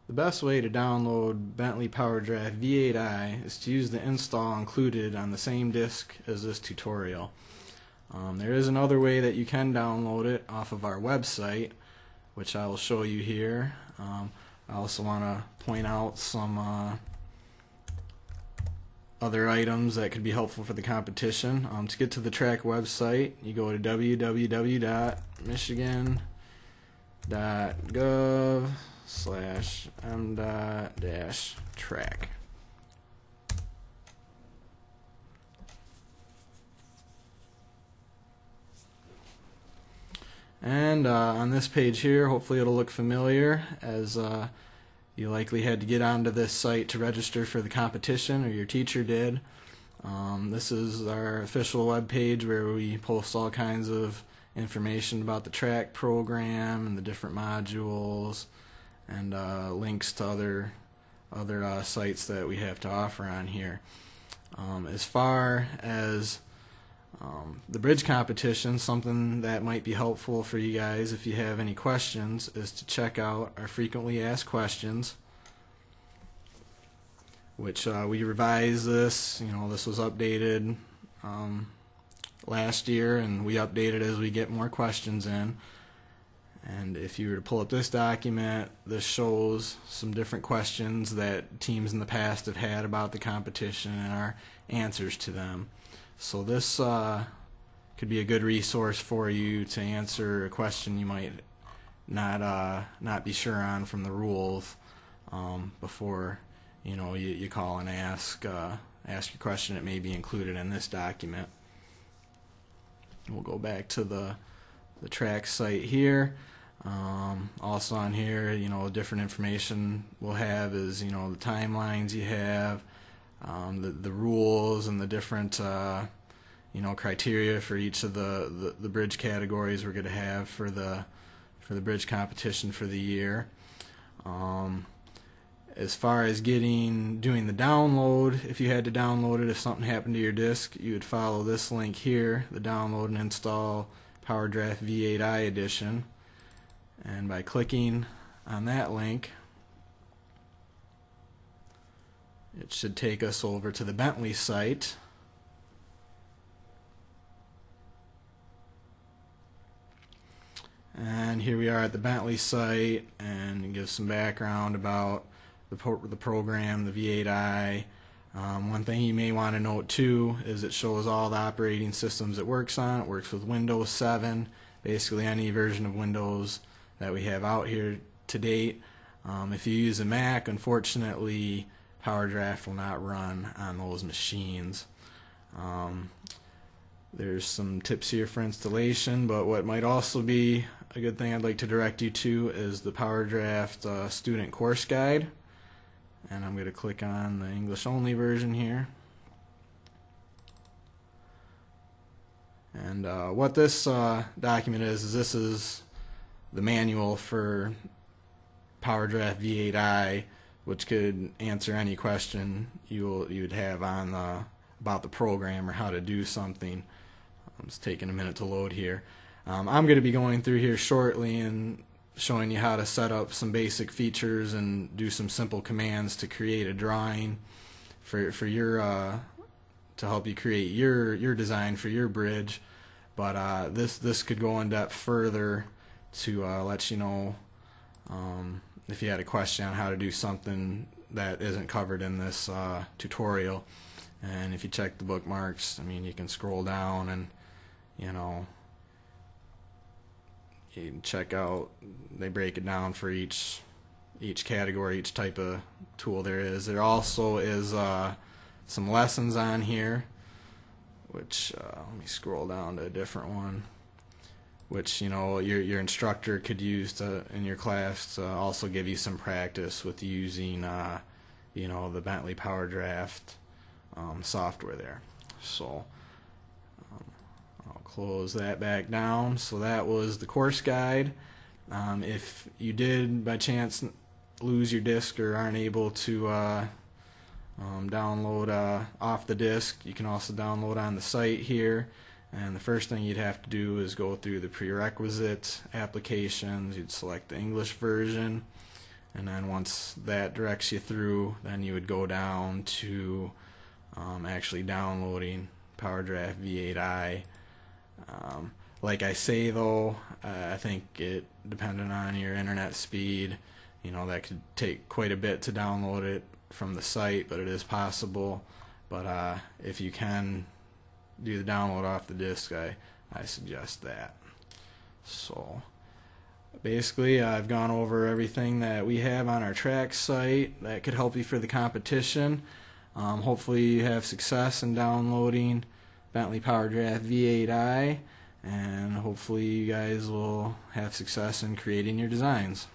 The best way to download Bentley PowerDraft V8i is to use the install included on the same disk as this tutorial. There is another way that you can download it off of our website, which I will show you here. I also want to point out some other items that could be helpful for the competition. To get to the track website, you go to www.michigan.gov/m.-track. And on this page here, hopefully it'll look familiar, as you likely had to get onto this site to register for the competition, or your teacher did. This is our official web page where we post all kinds of information about the track program and the different modules, and links to other sites that we have to offer on here. As far as the bridge competition, something that might be helpful for you guys if you have any questions is to check out our frequently asked questions, which we revised this. This was updated last year, and we update it as we get more questions in. And if you were to pull up this document, this shows some different questions that teams in the past have had about the competition and our answers to them. So this could be a good resource for you to answer a question you might not be sure on from the rules before you call and ask your question. It may be included in this document. We'll go back to the track site here. Also on here, different information we'll have is the timelines you have, the rules, and the different criteria for each of the bridge categories we're going to have for the bridge competition for the year. As far as doing the download, if you had to download it, if something happened to your disk, you would follow this link here, the download and install PowerDraft V8i edition. And by clicking on that link, it should take us over to the Bentley site. And here we are at the Bentley site, and give some background about the program, the V8i. One thing you may want to note too is it shows all the operating systems it works on. It works with Windows 7, basically any version of Windows that we have out here to date. If you use a Mac, unfortunately, PowerDraft will not run on those machines. There's some tips here for installation, but what might also be a good thing I'd like to direct you to is the PowerDraft Student Course Guide. And I'm going to click on the English only version here. And what this document is this is the manual for PowerDraft V8i, which could answer any question you would have on about the program or how to do something. It's taking a minute to load here. I'm going to be going through here shortly and showing you how to set up some basic features and do some simple commands to create a drawing for your to help you create your design for your bridge. But this could go in depth further to let you know if you had a question on how to do something that isn't covered in this tutorial. And if you check the bookmarks, you can scroll down and you can check out, they break it down for each category, each type of tool there is. There also is some lessons on here, which let me scroll down to a different one, which your instructor could use in your class to also give you some practice with using the Bentley PowerDraft software there. So I'll close that back down. So that was the course guide. If you did by chance lose your disk or aren't able to download off the disk, you can also download on the site here. And the first thing you'd have to do is go through the prerequisite applications. You'd select the English version, and then once that directs you through, then you would go down to actually downloading PowerDraft V8i. Like I say though, I think it, depending on your internet speed, that could take quite a bit to download it from the site, but it is possible. But if you can do the download off the disk, I suggest that. So basically, I've gone over everything that we have on our track site that could help you for the competition. Hopefully you have success in downloading Bentley PowerDraft V8i, and hopefully you guys will have success in creating your designs.